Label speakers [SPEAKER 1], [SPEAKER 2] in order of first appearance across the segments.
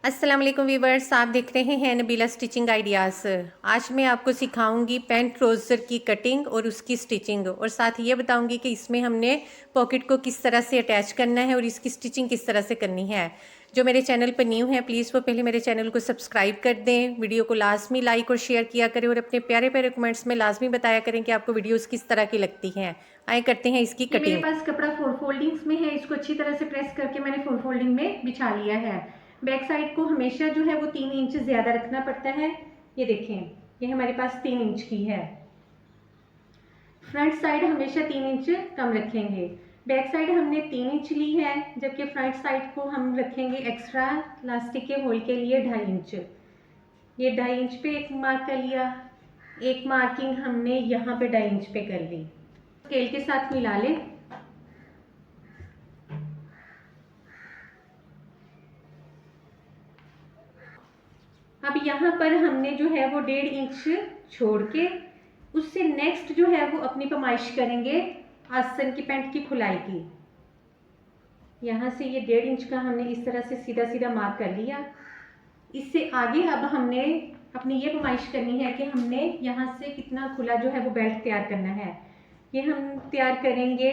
[SPEAKER 1] अस्सलाम वालेकुम वीवर्स, आप देख रहे हैं नबीला स्टिचिंग आइडियाज़। आज मैं आपको सिखाऊंगी पैंट ट्राउज़र की कटिंग और उसकी स्टिचिंग, और साथ ये बताऊंगी कि इसमें हमने पॉकेट को किस तरह से अटैच करना है और इसकी स्टिचिंग किस तरह से करनी है। जो मेरे चैनल पर न्यू है प्लीज़ वो पहले मेरे चैनल को सब्सक्राइब कर दें, वीडियो को लाजमी लाइक और शेयर किया करें और अपने प्यारे प्यारे कमेंट्स में लाजमी बताया करें कि आपको वीडियोज़ किस तरह की लगती हैं। आए करते हैं इसकी
[SPEAKER 2] ये मेरे
[SPEAKER 1] कटिंग।
[SPEAKER 2] पास कपड़ा 4 फोल्डिंग्स में है। इसको अच्छी तरह से प्रेस करके मैंने 4 फोल्डिंग में बिछा लिया है। बैक साइड को हमेशा जो है वो 3 इंच ज़्यादा रखना पड़ता है। ये देखें, ये हमारे पास 3 इंच की है। फ्रंट साइड हमेशा 3 इंच कम रखेंगे। बैक साइड हमने 3 इंच ली है, जबकि फ्रंट साइड को हम रखेंगे एक्स्ट्रा इलास्टिक के होल के लिए 2.5 इंच। ये 2.5 इंच पे एक मार्क कर लिया। एक मार्किंग हमने यहाँ पे 2.5 इंच पे कर ली। स्केल के साथ मिला लें। अब यहाँ पर हमने जो है वो 1.5 इंच छोड़ के उससे नेक्स्ट जो है वो अपनी पैमाइश करेंगे आसन की पैंट की खुलाई की। यहाँ से ये 1.5 इंच का हमने इस तरह से सीधा सीधा मार्क कर लिया। इससे आगे अब हमने अपनी ये पैमाइश करनी है कि हमने यहाँ से कितना खुला जो है वो बेल्ट तैयार करना है। ये हम तैयार करेंगे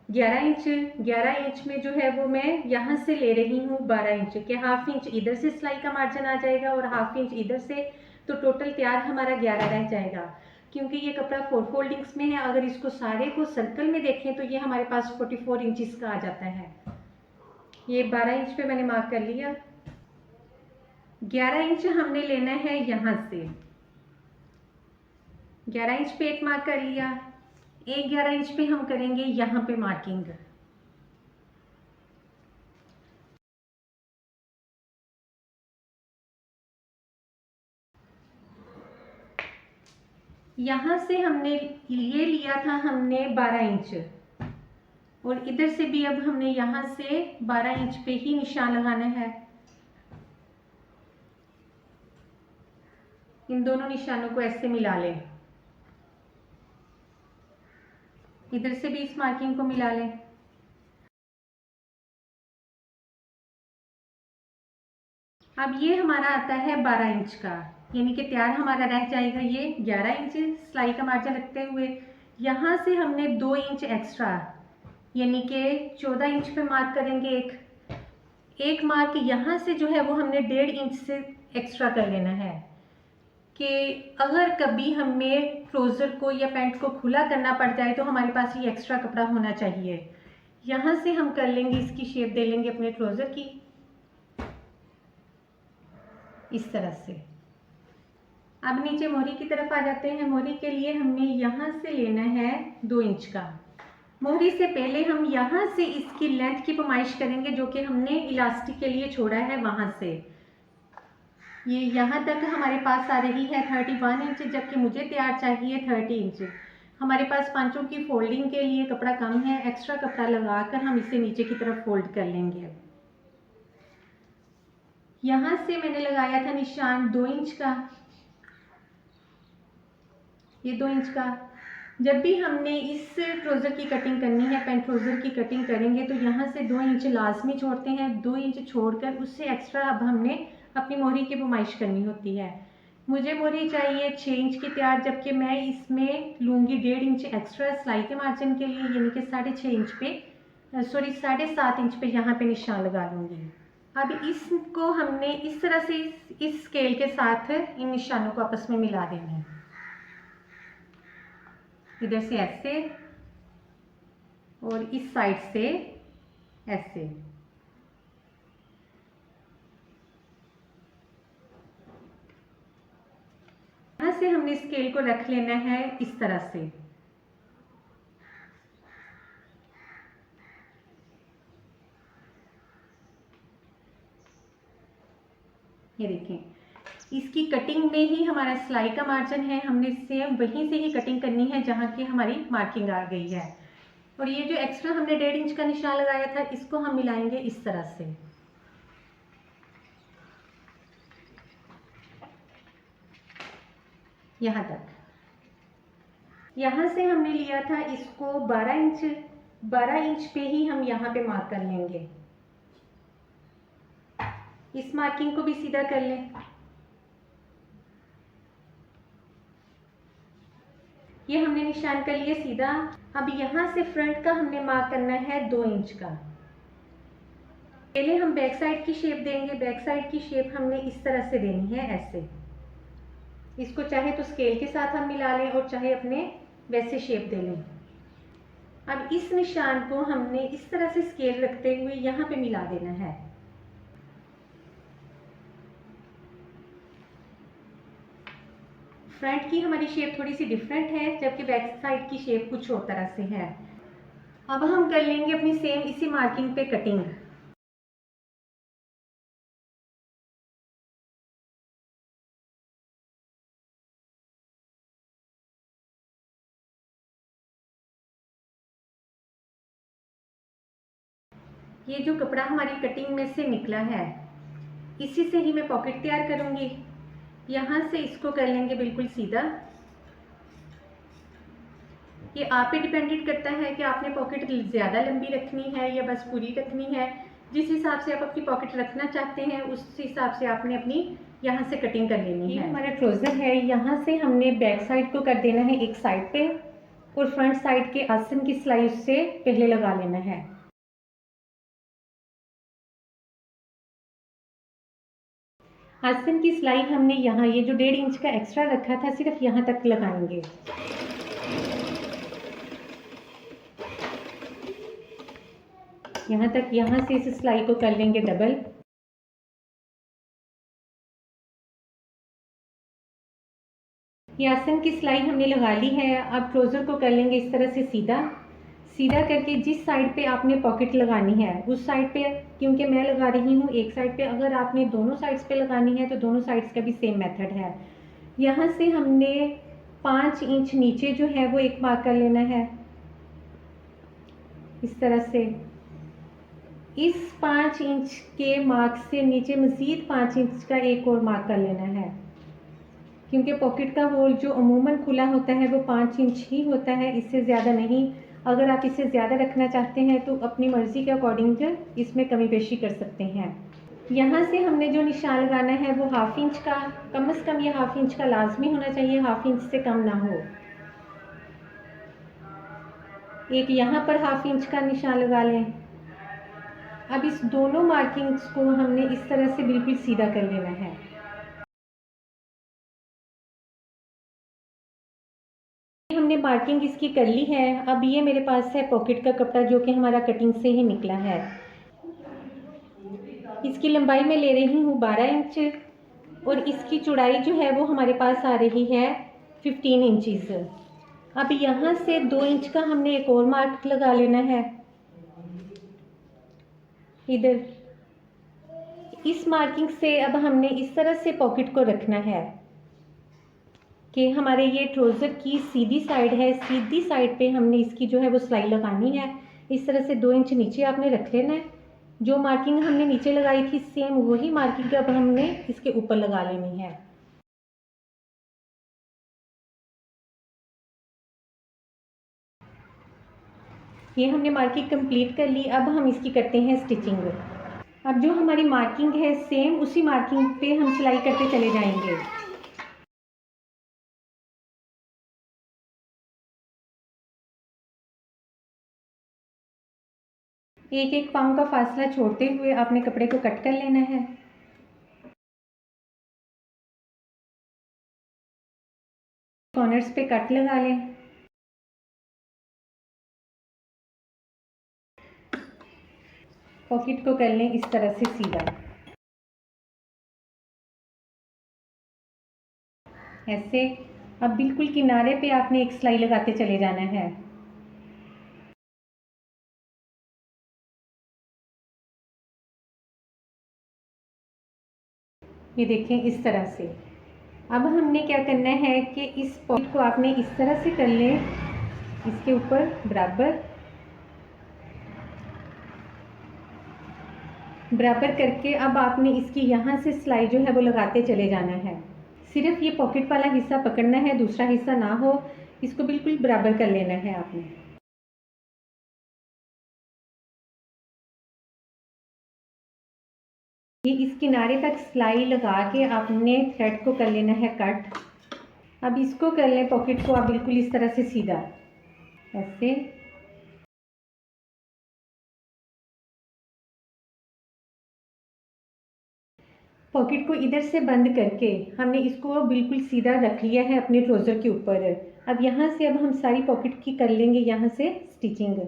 [SPEAKER 2] 11 इंच। 11 इंच में जो है वो मैं यहाँ से ले रही हूँ 12 इंच के। हाफ इंच इधर से सिलाई का मार्जिन आ जाएगा और हाफ इंच इधर से, तो टोटल तैयार हमारा 11 रह जाएगा। क्योंकि ये कपड़ा 4 फोल्डिंग्स में है, अगर इसको सारे को सर्कल में देखें तो ये हमारे पास 44 इंचज़ का आ जाता है। ये 12 इंच पे मैंने मार्क कर लिया। 11 इंच हमने लेना है यहाँ से। 11 इंच पे एक मार्क कर लिया। एक 11 इंच पे हम करेंगे यहाँ पे मार्किंग। यहाँ से हमने ये लिया था हमने 12 इंच, और इधर से भी अब हमने यहाँ से 12 इंच पे ही निशान लगाना है। इन दोनों निशानों को ऐसे मिला लें। इधर से भी इस मार्किंग को मिला लें। अब ये हमारा आता है 12 इंच का, यानी कि तैयार हमारा रह जाएगा ये 11 इंच सिलाई का मार्जिन रखते हुए। यहाँ से हमने 2 इंच एक्स्ट्रा, यानी कि 14 इंच पे मार्क करेंगे। एक मार्क यहाँ से जो है वो हमने 1.5 इंच से एक्स्ट्रा कर लेना है कि अगर कभी हमें ट्राउज़र को या पैंट को खुला करना पड़ जाए तो हमारे पास ये एक्स्ट्रा कपड़ा होना चाहिए। यहाँ से हम कर लेंगे, इसकी शेप दे लेंगे अपने ट्राउज़र की इस तरह से। अब नीचे मोहरी की तरफ आ जाते हैं। मोहरी के लिए हमने यहाँ से लेना है 2 इंच का। मोहरी से पहले हम यहाँ से इसकी लेंथ की पैमाइश करेंगे जो कि हमने इलास्टिक के लिए छोड़ा है वहाँ से। ये यहाँ तक हमारे पास आ रही है 31 इंच, जबकि मुझे तैयार चाहिए 30 इंच। हमारे पास पांचों की फोल्डिंग के लिए कपड़ा कम है, एक्स्ट्रा कपड़ा लगाकर हम इसे नीचे की तरफ फोल्ड कर लेंगे। यहाँ से मैंने लगाया था निशान 2 इंच का। ये 2 इंच का। जब भी हमने इस ट्राउज़र की कटिंग करनी है, पैंट ट्राउज़र की कटिंग करेंगे तो यहाँ से 2 इंच लाजमी छोड़ते हैं। 2 इंच छोड़कर उससे एक्स्ट्रा अब हमने अपनी मोहरी की पैमाइश करनी होती है। मुझे मोहरी चाहिए 6 इंच की तैयार, जबकि मैं इसमें लूँगी 1.5 इंच एक्स्ट्रा सिलाई के मार्जिन के लिए, यानी कि 6.5 इंच पे, सॉरी 7.5 इंच पे यहाँ पे निशान लगा लूँगी। अब इसको हमने इस तरह से इस स्केल के साथ इन निशानों को आपस में मिला देना है। इधर से ऐसे और इस साइड से ऐसे। यहाँ से हमने स्केल को रख लेना है इस तरह से। ये देखें, इसकी कटिंग में ही हमारा सिलाई का मार्जिन है। हमने सेम वहीं से ही कटिंग करनी है जहाँ की हमारी मार्किंग आ गई है। और ये जो एक्स्ट्रा हमने 1.5 इंच का निशान लगाया था इसको हम मिलाएंगे इस तरह से। यहाँ तक। यहाँ से हमने लिया था इसको 12 इंच। 12 इंच पे ही हम यहाँ पे मार्क कर लेंगे। इस मार्किंग को भी सीधा कर लें। ये हमने निशान कर लिया सीधा। अब यहाँ से फ्रंट का हमने मार्क करना है 2 इंच का। पहले हम बैक साइड की शेप देंगे। बैक साइड की शेप हमने इस तरह से देनी है, ऐसे। इसको चाहे तो स्केल के साथ हम मिला लें और चाहे अपने वैसे शेप दे लें। अब इस निशान को हमने इस तरह से स्केल रखते हुए यहाँ पे मिला देना है। फ्रंट की हमारी शेप थोड़ी सी डिफरेंट है, जबकि बैक साइड की शेप कुछ और तरह से है। अब हम कर लेंगे अपनी सेम इसी मार्किंग पे कटिंग। ये जो कपड़ा हमारी कटिंग में से निकला है, इसी से ही मैं पॉकेट तैयार करूंगी। यहाँ से इसको कर लेंगे बिल्कुल सीधा। ये आप पे डिपेंडेंट करता है कि आपने पॉकेट ज़्यादा लंबी रखनी है या बस पूरी रखनी है। जिस हिसाब से आप अपनी पॉकेट रखना चाहते हैं उस हिसाब से आपने अपनी यहाँ से कटिंग कर लेनी है। हमारा ट्राउज़र है, यहाँ से हमने बैक साइड को कर देना है एक साइड पे और फ्रंट साइड के आसन की सिलाई उससे पहले लगा लेना है। आसन की सिलाई हमने यहाँ ये जो 1.5 इंच का एक्स्ट्रा रखा था सिर्फ यहाँ तक लगाएंगे। यहाँ तक, यहाँ से इस सिलाई को कर लेंगे डबल। ये आसन की सिलाई हमने लगा ली है। अब ट्राउज़र को कर लेंगे इस तरह से सीधा। सीधा करके जिस साइड पे आपने पॉकेट लगानी है उस साइड पे, क्योंकि मैं लगा रही हूँ एक साइड पे, अगर आपने दोनों साइड्स पे लगानी है तो दोनों साइड्स का भी सेम मेथड है। यहाँ से हमने 5 इंच नीचे जो है वो एक मार्क कर लेना है इस तरह से। इस 5 इंच के मार्क से नीचे मज़ीद 5 इंच का एक और मार्क कर लेना है, क्योंकि पॉकेट का होल जो अमूमन खुला होता है वो 5 इंच ही होता है, इससे ज़्यादा नहीं। अगर आप इससे ज़्यादा रखना चाहते हैं तो अपनी मर्ज़ी के अकॉर्डिंग इसमें कमी पेशी कर सकते हैं। यहाँ से हमने जो निशान लगाना है वो 1/2 इंच का, कम से कम ये 1/2 इंच का लाजमी होना चाहिए, 1/2 इंच से कम ना हो। एक यहाँ पर 1/2 इंच का निशान लगा लें। अब इस दोनों मार्किंग्स को हमने इस तरह से बिल्कुल सीधा कर लेना है। हमने मार्किंग इसकी कर ली है। अब ये मेरे पास है पॉकेट का कपड़ा जो कि हमारा कटिंग से ही निकला है। इसकी लंबाई मैं ले रही हूँ 12 इंच और इसकी चौड़ाई जो है वो हमारे पास आ रही है 15 इंचज़। अब यहाँ से 2 इंच का हमने एक और मार्क लगा लेना है इधर। इस मार्किंग से अब हमने इस तरह से पॉकेट को रखना है कि हमारे ये ट्राउज़र की सीधी साइड है, सीधी साइड पे हमने इसकी जो है वो सिलाई लगानी है। इस तरह से 2 इंच नीचे आपने रख लेना है। जो मार्किंग हमने नीचे लगाई थी सेम वही मार्किंग अब हमने इसके ऊपर लगा लेनी है। ये हमने मार्किंग कंप्लीट कर ली। अब हम इसकी करते हैं स्टिचिंग। अब जो हमारी मार्किंग है सेम उसी मार्किंग पे हम सिलाई करते चले जाएंगे। एक एक पाँव का फासला छोड़ते हुए आपने कपड़े को कट कर लेना है। कॉर्नर्स पे कट लगा लें। पॉकेट को कर लें इस तरह से सीधा, ऐसे। अब बिल्कुल किनारे पे आपने एक सिलाई लगाते चले जाना है। ये देखें इस तरह से। अब हमने क्या करना है कि इस पॉकेट को आपने इस तरह से कर लें, इसके ऊपर बराबर बराबर करके अब आपने इसकी यहाँ से सिलाई जो है वो लगाते चले जाना है। सिर्फ ये पॉकेट वाला हिस्सा पकड़ना है, दूसरा हिस्सा ना हो। इसको बिल्कुल बराबर कर लेना है आपने। ये इस किनारे तक सिलाई लगा के आपने थ्रेड को कर लेना है कट। अब इसको कर लें पॉकेट को आप बिल्कुल इस तरह से सीधा, ऐसे। पॉकेट को इधर से बंद करके हमने इसको बिल्कुल सीधा रख लिया है अपने ट्राउज़र के ऊपर। अब यहाँ से अब हम सारी पॉकेट की कर लेंगे यहाँ से स्टिचिंग।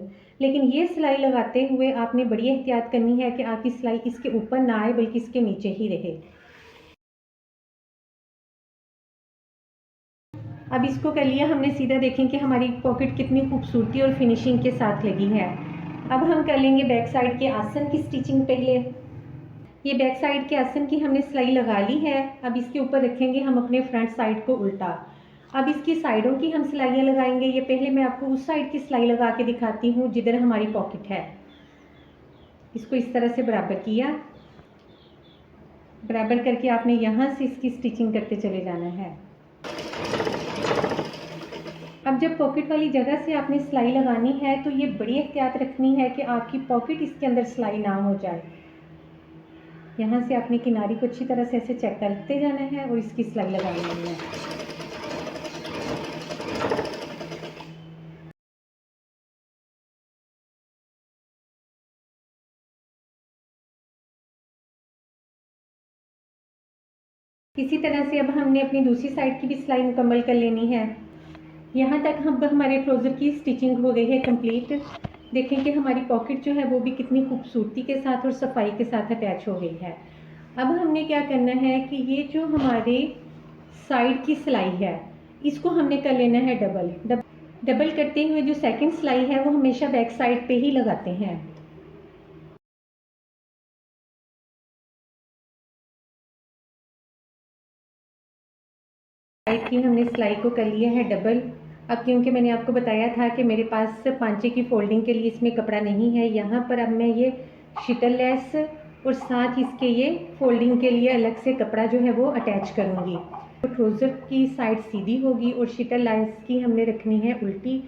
[SPEAKER 2] लेकिन ये सिलाई लगाते हुए आपने बड़ी एहतियात करनी है कि आपकी सिलाई इसके ऊपर ना आए बल्कि इसके नीचे ही रहे। अब इसको कर लिया हमने सीधा। देखें कि हमारी पॉकेट कितनी खूबसूरती और फिनिशिंग के साथ लगी है। अब हम कर लेंगे बैक साइड के आसन की स्टिचिंग। पहले ये बैक साइड के आसन की हमने सिलाई लगा ली है। अब इसके ऊपर रखेंगे हम अपने फ्रंट साइड को उल्टा। अब इसकी साइडों की हम सिलाइयाँ लगाएंगे। ये पहले मैं आपको उस साइड की सिलाई लगा के दिखाती हूँ जिधर हमारी पॉकेट है। इसको इस तरह से बराबर किया, बराबर करके आपने यहाँ से इसकी स्टिचिंग करते चले जाना है। अब जब पॉकेट वाली जगह से आपने सिलाई लगानी है तो ये बड़ी एहतियात रखनी है कि आपकी पॉकेट इसके अंदर सिलाई ना हो जाए। यहाँ से आपने किनारी को अच्छी तरह से ऐसे चेक करते जाना है और इसकी सिलाई लगा लेनी है। इसी तरह से अब हमने अपनी दूसरी साइड की भी सिलाई मुकम्मल कर लेनी है। यहाँ तक हम हमारे ट्राउज़र की स्टिचिंग हो गई है कंप्लीट। देखें कि हमारी पॉकेट जो है वो भी कितनी खूबसूरती के साथ और सफाई के साथ अटैच हो गई है। अब हमने क्या करना है कि ये जो हमारे साइड की सिलाई है इसको हमने कर लेना है डबल करते हुए जो सेकंड सिलाई है वो हमेशा बैक साइड पे ही लगाते हैं। साइड की हमने सिलाई को कर लिया है डबल। अब क्योंकि मैंने आपको बताया था कि मेरे पास पांचे की फोल्डिंग के लिए इसमें कपड़ा नहीं है, यहाँ पर अब मैं ये शिटल लेस और साथ इसके ये फोल्डिंग के लिए अलग से कपड़ा जो है वो अटैच करूँगी। तो ट्राउज़र की साइड सीधी होगी और शिटल लेस की हमने रखनी है उल्टी।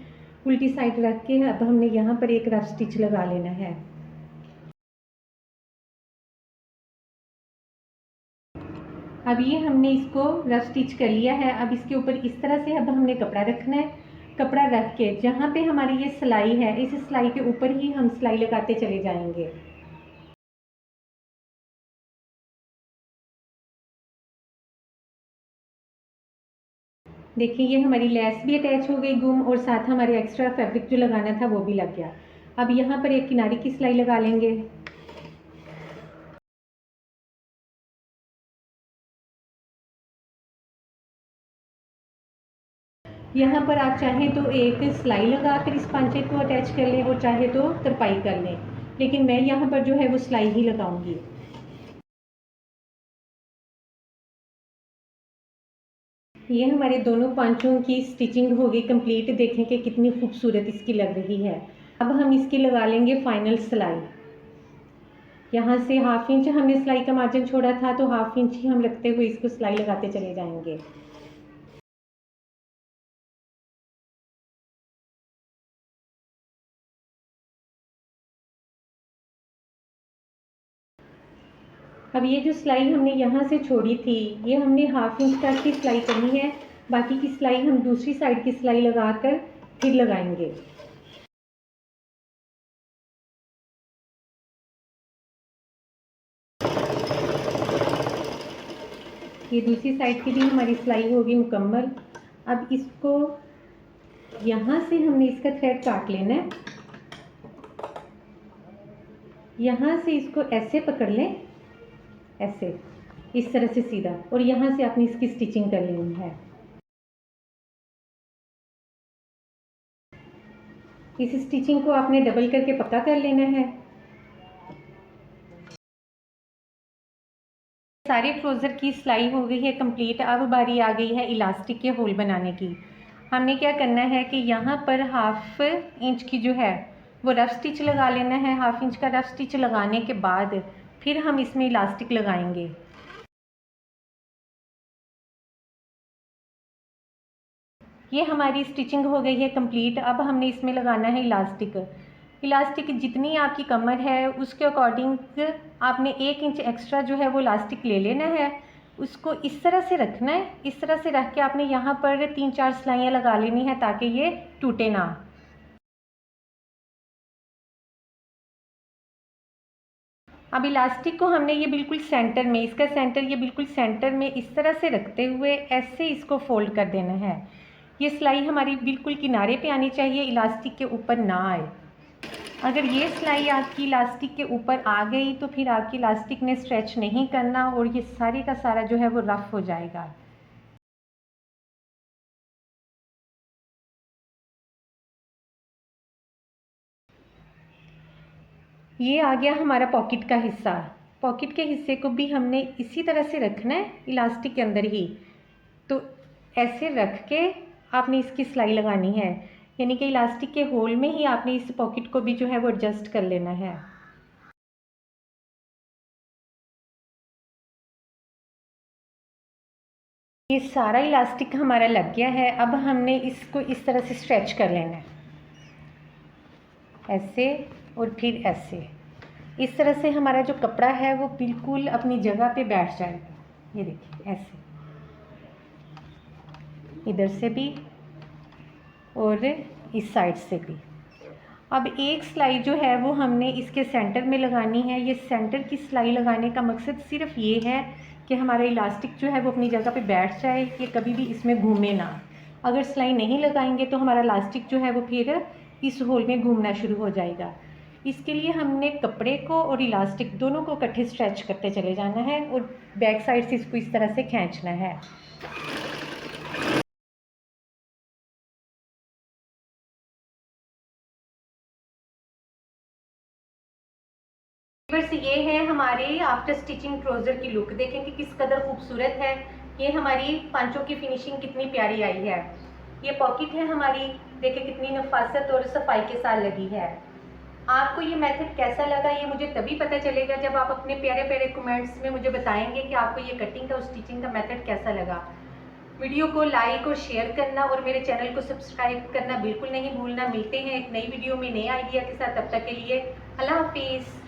[SPEAKER 2] उल्टी साइड रख के अब हमने यहाँ पर एक रफ स्टिच लगा लेना है। अब ये हमने इसको रफ स्टिच कर लिया है। अब इसके ऊपर इस तरह से अब हमने कपड़ा रखना है। कपड़ा रख के जहाँ पे हमारी ये सिलाई है इस सिलाई के ऊपर ही हम सिलाई लगाते चले जाएंगे। देखिए ये हमारी लेस भी अटैच हो गई गुम और साथ हमारे एक्स्ट्रा फैब्रिक जो लगाना था वो भी लग गया। अब यहाँ पर एक किनारे की सिलाई लगा लेंगे। यहाँ पर आप चाहें तो एक सिलाई लगा कर इस पांचे को अटैच कर लें और चाहे तो तरपाई कर लें, लेकिन मैं यहाँ पर जो है वो सिलाई ही लगाऊंगी। ये हमारे दोनों पांचों की स्टिचिंग हो गई कंप्लीट। देखें कि कितनी खूबसूरत इसकी लग रही है। अब हम इसकी लगा लेंगे फाइनल सिलाई। यहाँ से 1/2 इंच हमने सिलाई का मार्जिन छोड़ा था तो 1/2 इंच ही हम रखते हुए इसको सिलाई लगाते चले जाएंगे। अब ये जो सिलाई हमने यहाँ से छोड़ी थी ये हमने 1/2 इंच तक की सिलाई करनी है। बाकी की सिलाई हम दूसरी साइड की सिलाई लगाकर फिर लगाएंगे। ये दूसरी साइड की भी हमारी सिलाई होगी मुकम्मल। अब इसको यहाँ से हमने इसका थ्रेड काट लेना है। यहाँ से इसको ऐसे पकड़ लें, ऐसे इस तरह से सीधा, और यहाँ से आपने इसकी स्टिचिंग कर लेनी है। इस स्टिचिंग को आपने डबल करके पक्का कर लेना है। सारे ट्राउज़र की सिलाई हो गई है कंप्लीट। अब बारी आ गई है इलास्टिक के होल बनाने की। हमने क्या करना है कि यहाँ पर 1/2 इंच की जो है वो रफ स्टिच लगा लेना है। 1/2 इंच का रफ स्टिच लगाने के बाद फिर हम इसमें इलास्टिक लगाएंगे। ये हमारी स्टिचिंग हो गई है कंप्लीट। अब हमने इसमें लगाना है इलास्टिक।
[SPEAKER 1] इलास्टिक जितनी आपकी कमर है उसके अकॉर्डिंग आपने 1 इंच एक्स्ट्रा जो है वो इलास्टिक ले लेना है। उसको इस तरह से रखना है, इस तरह से रख के आपने यहाँ पर 3-4 सिलाइयाँ लगा लेनी है ताकि ये टूटे ना। अब इलास्टिक को हमने ये बिल्कुल सेंटर में, इसका सेंटर ये बिल्कुल सेंटर में इस तरह से रखते हुए ऐसे इसको फोल्ड कर देना है। ये सिलाई हमारी बिल्कुल किनारे पे आनी चाहिए, इलास्टिक के ऊपर ना आए। अगर ये सिलाई आपकी इलास्टिक के ऊपर आ गई तो फिर आपकी इलास्टिक ने स्ट्रेच नहीं करना और ये सारी का सारा जो है वो रफ हो जाएगा। ये आ गया हमारा पॉकेट का हिस्सा। पॉकेट के हिस्से को भी हमने इसी तरह से रखना है इलास्टिक के अंदर ही। तो ऐसे रख के आपने इसकी सिलाई लगानी है, यानी कि इलास्टिक के होल में ही आपने इस पॉकेट को भी जो है वो एडजस्ट कर लेना है। ये सारा इलास्टिक हमारा लग गया है। अब हमने इसको इस तरह से स्ट्रेच कर लेना है, ऐसे और फिर ऐसे। इस तरह से हमारा जो कपड़ा है वो बिल्कुल अपनी जगह पे बैठ जाएगा। ये देखिए ऐसे, इधर से भी और इस साइड से भी। अब एक सिलाई जो है वो हमने इसके सेंटर में लगानी है। ये सेंटर की सिलाई लगाने का मकसद सिर्फ ये है कि हमारा इलास्टिक जो है वो अपनी जगह पे बैठ जाए, ये कभी भी इसमें घूमे ना। अगर सिलाई नहीं लगाएंगे तो हमारा इलास्टिक जो है वो फिर इस होल में घूमना शुरू हो जाएगा। इसके लिए हमने कपड़े को और इलास्टिक दोनों को इकट्ठे स्ट्रेच करते चले जाना है और बैक साइड से इसको इस तरह से खींचना है। बस ये है हमारे आफ्टर स्टिचिंग ट्राउज़र की लुक। देखें कि किस कदर खूबसूरत है। ये हमारी पांचों की फिनिशिंग कितनी प्यारी आई है। ये पॉकेट है हमारी, देखें कितनी नफासत और सफाई के साथ लगी है। आपको ये मेथड कैसा लगा ये मुझे तभी पता चलेगा जब आप अपने प्यारे प्यारे कमेंट्स में मुझे बताएंगे कि आपको ये कटिंग और स्टिचिंग का मेथड कैसा लगा। वीडियो को लाइक और शेयर करना और मेरे चैनल को सब्सक्राइब करना बिल्कुल नहीं भूलना। मिलते हैं एक नई वीडियो में नए आइडिया के साथ, तब तक के लिए अल्लाह हाफिज़।